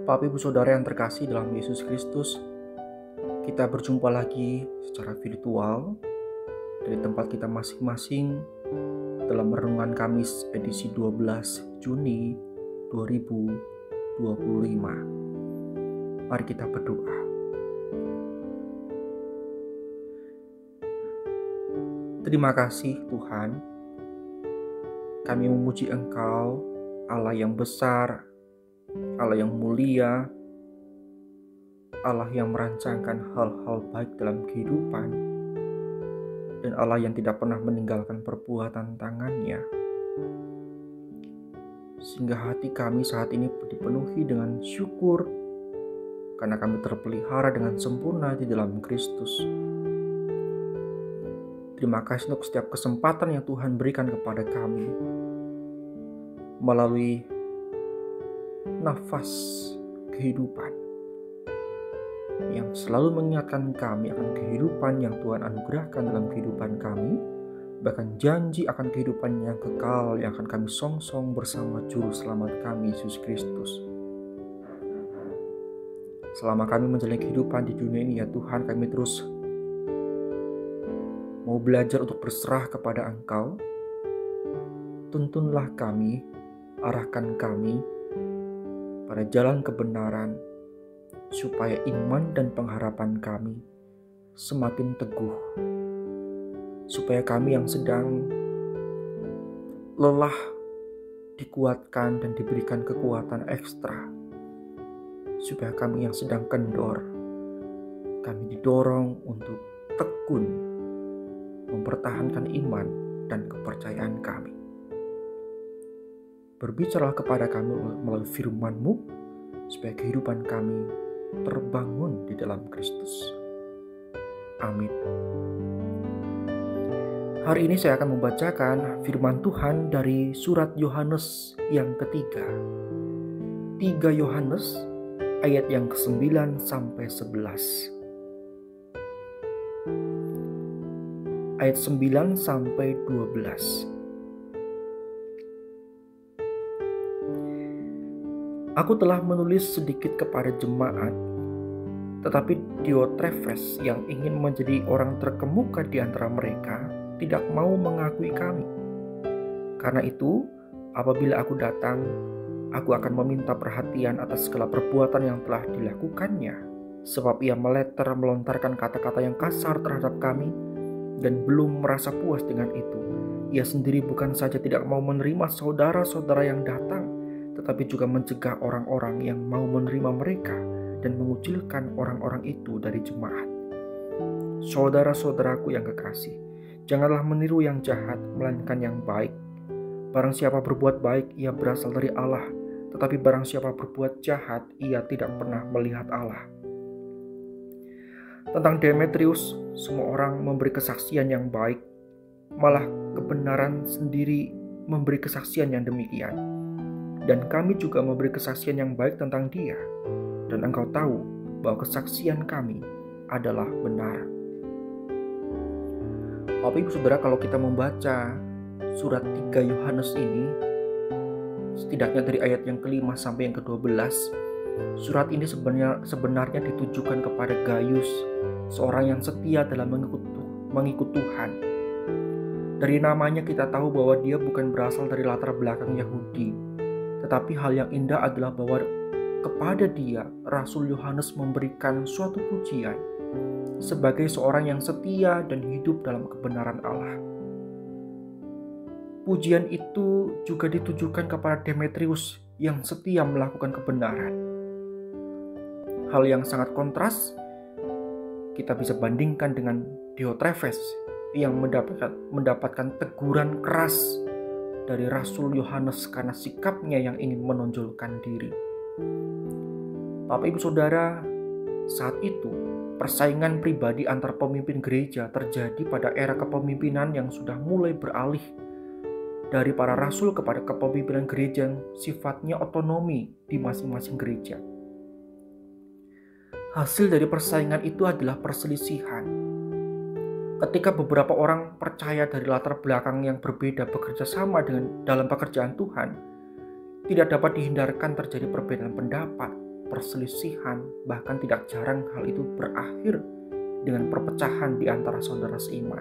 Bapak Ibu Saudara yang terkasih dalam Yesus Kristus, kita berjumpa lagi secara virtual dari tempat kita masing-masing dalam renungan Kamis edisi 12 Juni 2025. Mari kita berdoa. Terima kasih Tuhan, kami memuji Engkau, Allah yang besar, Allah yang mulia, Allah yang merancangkan hal-hal baik dalam kehidupan, dan Allah yang tidak pernah meninggalkan perbuatan tangannya. Sehingga hati kami saat ini dipenuhi dengan syukur, karena kami terpelihara dengan sempurna di dalam Kristus. Terima kasih untuk setiap kesempatan yang Tuhan berikan kepada kami, melalui nafas kehidupan yang selalu mengingatkan kami akan kehidupan yang Tuhan anugerahkan dalam kehidupan kami, bahkan janji akan kehidupan yang kekal yang akan kami songsong bersama Juru Selamat kami, Yesus Kristus. Selama kami menjalani kehidupan di dunia ini, ya Tuhan, kami terus mau belajar untuk berserah kepada Engkau. Tuntunlah kami, arahkan kami pada jalan kebenaran, supaya iman dan pengharapan kami semakin teguh, supaya kami yang sedang lelah dikuatkan dan diberikan kekuatan ekstra, supaya kami yang sedang kendor, kami didorong untuk tekun mempertahankan iman dan kepercayaan kami. Berbicaralah kepada kami melalui firman-Mu, supaya kehidupan kami terbangun di dalam Kristus. Amin. Hari ini saya akan membacakan firman Tuhan dari surat Yohanes yang ketiga. 3 Yohanes ayat yang ke-9 sampai 11. Ayat 9 sampai 12. Aku telah menulis sedikit kepada jemaat, tetapi Diotrefes yang ingin menjadi orang terkemuka di antara mereka tidak mau mengakui kami. Karena itu, apabila aku datang, aku akan meminta perhatian atas segala perbuatan yang telah dilakukannya, sebab ia melontarkan kata-kata yang kasar terhadap kami dan belum merasa puas dengan itu. Ia sendiri bukan saja tidak mau menerima saudara-saudara yang datang, tetapi juga mencegah orang-orang yang mau menerima mereka dan mengucilkan orang-orang itu dari jemaat. Saudara-saudaraku yang kekasih, janganlah meniru yang jahat, melainkan yang baik. Barang siapa berbuat baik, ia berasal dari Allah, tetapi barang siapa berbuat jahat, ia tidak pernah melihat Allah. Tentang Demetrius, semua orang memberi kesaksian yang baik, malah kebenaran sendiri memberi kesaksian yang demikian. Dan kami juga memberi kesaksian yang baik tentang dia. Dan engkau tahu bahwa kesaksian kami adalah benar. Bapak Ibu Saudara, kalau kita membaca surat 3 Yohanes ini, setidaknya dari ayat yang ke-5 sampai yang ke-12, surat ini sebenarnya ditujukan kepada Gaius, seorang yang setia dalam mengikut Tuhan. Dari namanya kita tahu bahwa dia bukan berasal dari latar belakang Yahudi. Tetapi hal yang indah adalah bahwa kepada dia Rasul Yohanes memberikan suatu pujian sebagai seorang yang setia dan hidup dalam kebenaran Allah. Pujian itu juga ditujukan kepada Demetrius yang setia melakukan kebenaran. Hal yang sangat kontras kita bisa bandingkan dengan Diotrefes yang mendapatkan teguran keras dari Rasul Yohanes karena sikapnya yang ingin menonjolkan diri. Bapak Ibu Saudara, saat itu persaingan pribadi antar pemimpin gereja terjadi pada era kepemimpinan yang sudah mulai beralih dari para rasul kepada kepemimpinan gereja yang sifatnya otonomi di masing-masing gereja. Hasil dari persaingan itu adalah perselisihan. Ketika beberapa orang percaya dari latar belakang yang berbeda bekerja sama dalam pekerjaan Tuhan, tidak dapat dihindarkan terjadi perbedaan pendapat perselisihan, bahkan tidak jarang hal itu berakhir dengan perpecahan di antara saudara seiman.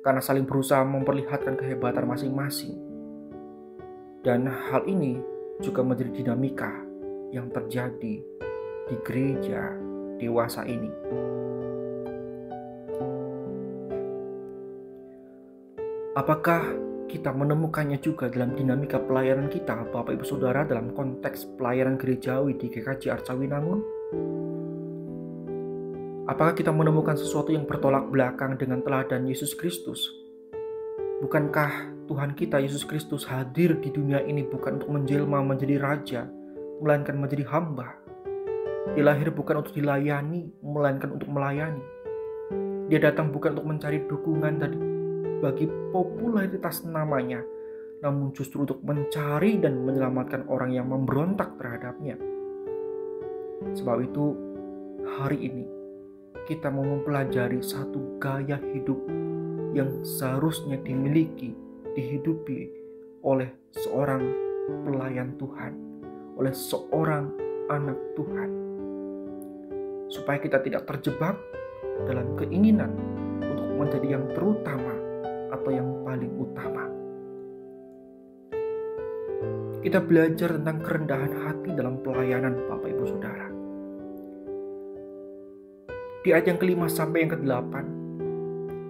Karena saling berusaha memperlihatkan kehebatan masing-masing. Dan hal ini juga menjadi dinamika yang terjadi di gereja dewasa ini. Apakah kita menemukannya juga dalam dinamika pelayanan kita, Bapak Ibu Saudara, dalam konteks pelayanan gerejawi di GKJ Arcawinangun? Apakah kita menemukan sesuatu yang bertolak belakang dengan teladan Yesus Kristus? Bukankah Tuhan kita Yesus Kristus hadir di dunia ini bukan untuk menjelma menjadi raja, melainkan menjadi hamba? Dia lahir bukan untuk dilayani, melainkan untuk melayani. Dia datang bukan untuk mencari dukungan bagi popularitas namanya, namun justru untuk mencari dan menyelamatkan orang yang memberontak terhadapnya. Sebab itu, hari ini kita mau mempelajari satu gaya hidup yang seharusnya dihidupi oleh seorang pelayan Tuhan, oleh seorang anak Tuhan, supaya kita tidak terjebak dalam keinginan untuk menjadi yang terutama atau yang paling utama. Kita belajar tentang kerendahan hati dalam pelayanan, Bapak Ibu Saudara. Di ayat yang ke-5 sampai yang ke-8,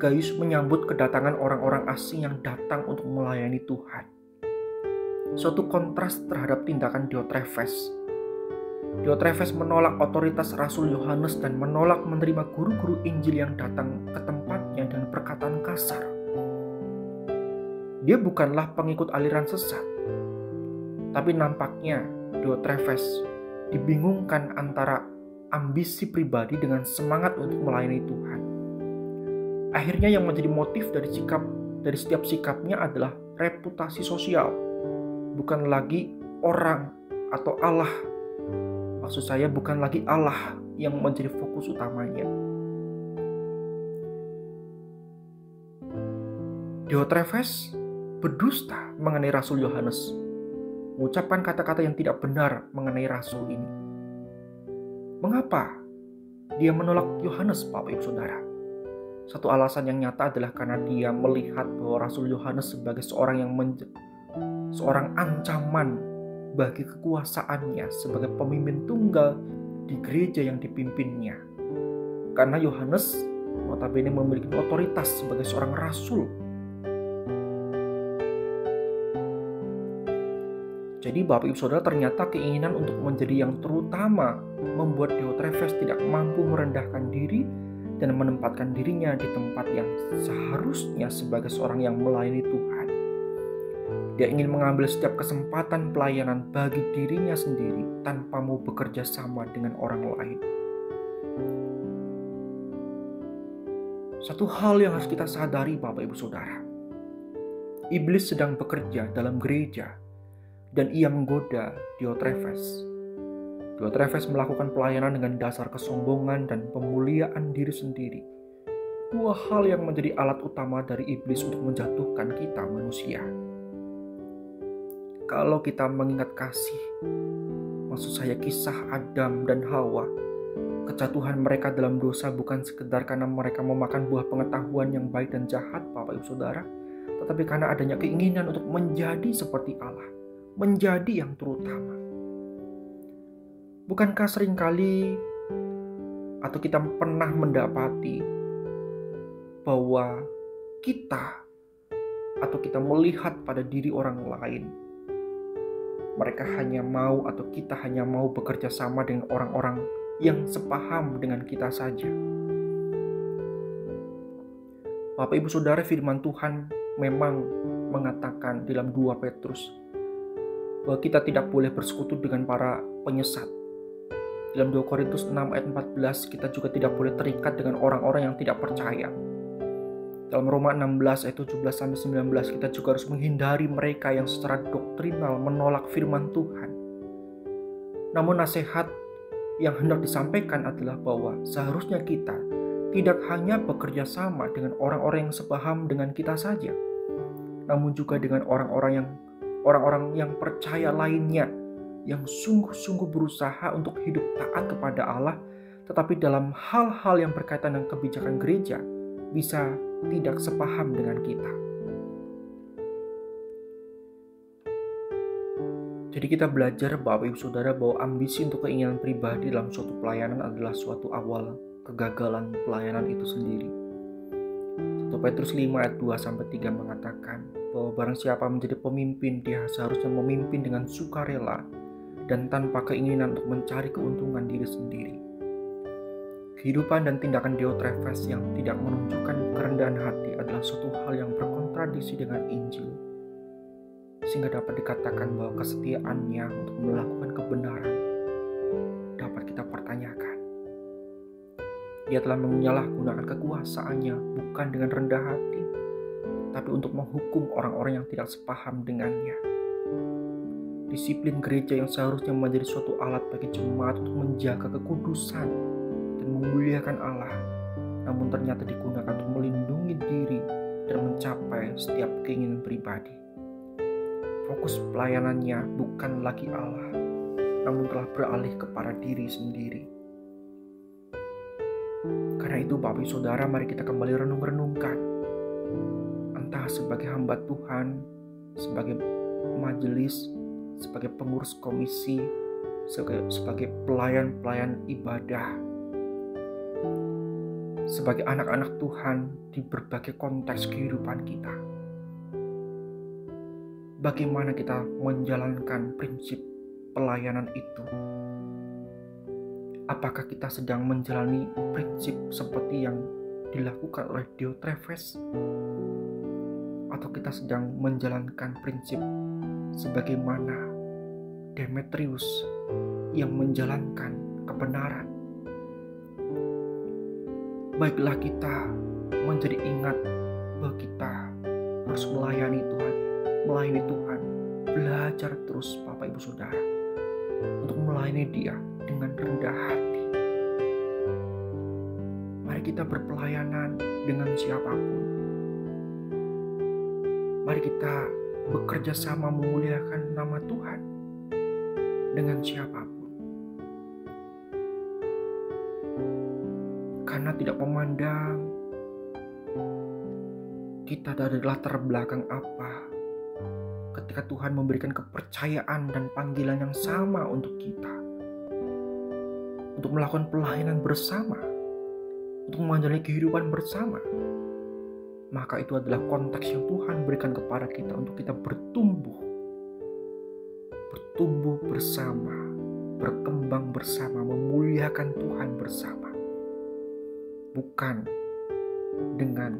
Gaius menyambut kedatangan orang-orang asing yang datang untuk melayani Tuhan. Suatu kontras terhadap tindakan Diotrefes. Diotrefes menolak otoritas Rasul Yohanes dan menolak menerima guru-guru Injil yang datang ke tempatnya dengan perkataan kasar. Dia bukanlah pengikut aliran sesat, tapi nampaknya Diotrefes dibingungkan antara ambisi pribadi dengan semangat untuk melayani Tuhan. Akhirnya yang menjadi motif dari setiap sikapnya adalah reputasi sosial, bukan lagi orang atau Allah. Maksud saya bukan lagi Allah yang menjadi fokus utamanya. Diotrefes berdusta mengenai Rasul Yohanes, mengucapkan kata-kata yang tidak benar mengenai Rasul ini. Mengapa dia menolak Yohanes, Bapak Ibu Saudara? Satu alasan yang nyata adalah karena dia melihat bahwa Rasul Yohanes sebagai seorang ancaman bagi kekuasaannya sebagai pemimpin tunggal di gereja yang dipimpinnya. Karena Yohanes notabene memiliki otoritas sebagai seorang rasul. Jadi Bapak Ibu Saudara, ternyata keinginan untuk menjadi yang terutama membuat Diotrefes tidak mampu merendahkan diri dan menempatkan dirinya di tempat yang seharusnya sebagai seorang yang melayani Tuhan. Dia ingin mengambil setiap kesempatan pelayanan bagi dirinya sendiri tanpa mau bekerja sama dengan orang lain. Satu hal yang harus kita sadari, Bapak Ibu Saudara. Iblis sedang bekerja dalam gereja dan ia menggoda Diotrefes. Diotrefes melakukan pelayanan dengan dasar kesombongan dan pemuliaan diri sendiri. Dua hal yang menjadi alat utama dari iblis untuk menjatuhkan kita manusia. Kalau kita mengingat kasih, maksud saya kisah Adam dan Hawa, kejatuhan mereka dalam dosa bukan sekedar karena mereka memakan buah pengetahuan yang baik dan jahat, Bapak Ibu Saudara, tetapi karena adanya keinginan untuk menjadi seperti Allah, menjadi yang terutama. Bukankah seringkali atau kita pernah mendapati bahwa kita melihat pada diri orang lain, mereka hanya mau atau kita hanya mau bekerja sama dengan orang-orang yang sepaham dengan kita saja. Bapak Ibu Saudara, firman Tuhan memang mengatakan dalam 2 Petrus bahwa kita tidak boleh bersekutu dengan para penyesat. Dalam 2 Korintus 6 ayat 14 kita juga tidak boleh terikat dengan orang-orang yang tidak percaya. Dalam Roma 16 ayat 17-19 kita juga harus menghindari mereka yang secara doktrinal menolak firman Tuhan. Namun nasihat yang hendak disampaikan adalah bahwa seharusnya kita tidak hanya bekerja sama dengan orang-orang yang sepaham dengan kita saja, namun juga dengan orang-orang yang percaya lainnya yang sungguh-sungguh berusaha untuk hidup taat kepada Allah, tetapi dalam hal-hal yang berkaitan dengan kebijakan gereja bisa tidak sepaham dengan kita. Jadi kita belajar Bapak Ibu Saudara bahwa ambisi untuk keinginan pribadi dalam suatu pelayanan adalah suatu awal kegagalan pelayanan itu sendiri. 1 Petrus 5 ayat 2-3 mengatakan bahwa barang siapa menjadi pemimpin, dia seharusnya memimpin dengan sukarela dan tanpa keinginan untuk mencari keuntungan diri sendiri. Kehidupan dan tindakan Diotrefes yang tidak menunjukkan kerendahan hati adalah suatu hal yang berkontradiksi dengan Injil, sehingga dapat dikatakan bahwa kesetiaannya untuk melakukan kebenaran dapat kita pertanyakan. Dia telah menyalahgunakan kekuasaannya bukan dengan rendah hati, tapi untuk menghukum orang-orang yang tidak sepaham dengannya. Disiplin gereja yang seharusnya menjadi suatu alat bagi jemaat untuk menjaga kekudusan dan memuliakan Allah, namun ternyata digunakan untuk melindungi diri dan mencapai setiap keinginan pribadi. Fokus pelayanannya bukan lagi Allah, namun telah beralih kepada diri sendiri. Karena itu Bapak Ibu Saudara, mari kita kembali renung-renungkan. Entah sebagai hamba Tuhan, sebagai majelis, sebagai pengurus komisi, sebagai pelayan-pelayan ibadah, sebagai anak-anak Tuhan di berbagai konteks kehidupan kita. Bagaimana kita menjalankan prinsip pelayanan itu? Apakah kita sedang menjalani prinsip seperti yang dilakukan oleh Diotrefes? Atau kita sedang menjalankan prinsip sebagaimana Demetrius yang menjalankan kebenaran? Baiklah kita menjadi ingat bahwa kita harus melayani Tuhan, belajar terus Bapak Ibu Saudara untuk melayani Dia dengan rendah hati. Mari kita berpelayanan dengan siapapun. Mari kita bekerja sama memuliakan nama Tuhan dengan siapapun. Karena tidak memandang kita dari latar belakang apa, ketika Tuhan memberikan kepercayaan dan panggilan yang sama untuk kita, untuk melakukan pelayanan bersama, untuk menjalani kehidupan bersama, maka itu adalah konteks yang Tuhan berikan kepada kita untuk kita bertumbuh bersama, berkembang bersama, memuliakan Tuhan bersama, bukan dengan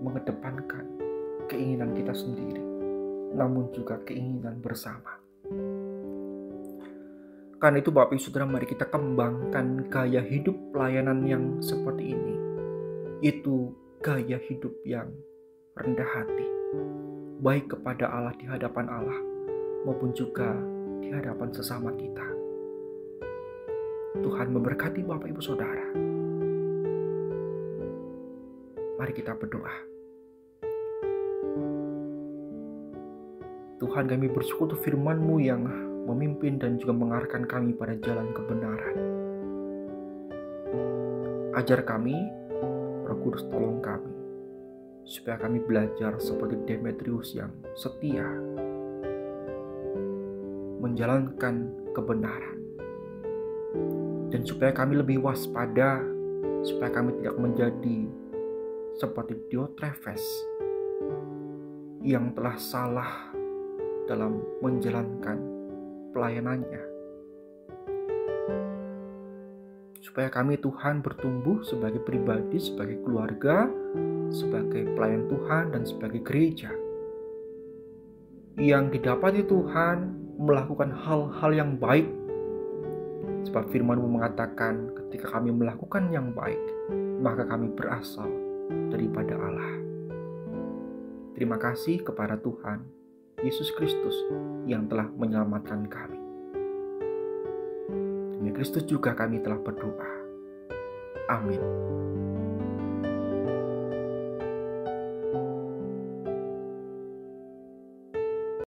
mengedepankan keinginan kita sendiri, namun juga keinginan bersama. Karena itu Bapak Ibu Saudara, mari kita kembangkan gaya hidup pelayanan yang seperti ini. Itu gaya hidup yang rendah hati, baik kepada Allah di hadapan Allah maupun juga di hadapan sesama kita. Tuhan memberkati Bapak Ibu Saudara. Mari kita berdoa. Tuhan, kami bersyukur untuk firman-Mu yang memimpin dan juga mengarahkan kami pada jalan kebenaran. Ajar kami, Roh Kudus tolong kami, supaya kami belajar seperti Demetrius yang setia, menjalankan kebenaran. Dan supaya kami lebih waspada, supaya kami tidak menjadi seperti Diotrefes yang telah salah dalam menjalankan pelayanannya. Supaya kami Tuhan bertumbuh sebagai pribadi, sebagai keluarga, sebagai pelayan Tuhan dan sebagai gereja yang didapati Tuhan melakukan hal-hal yang baik. Sebab firman-Mu mengatakan ketika kami melakukan yang baik, maka kami berasal daripada Allah. Terima kasih kepada Tuhan Yesus Kristus yang telah menyelamatkan kami. Demi Kristus juga kami telah berdoa. Amin.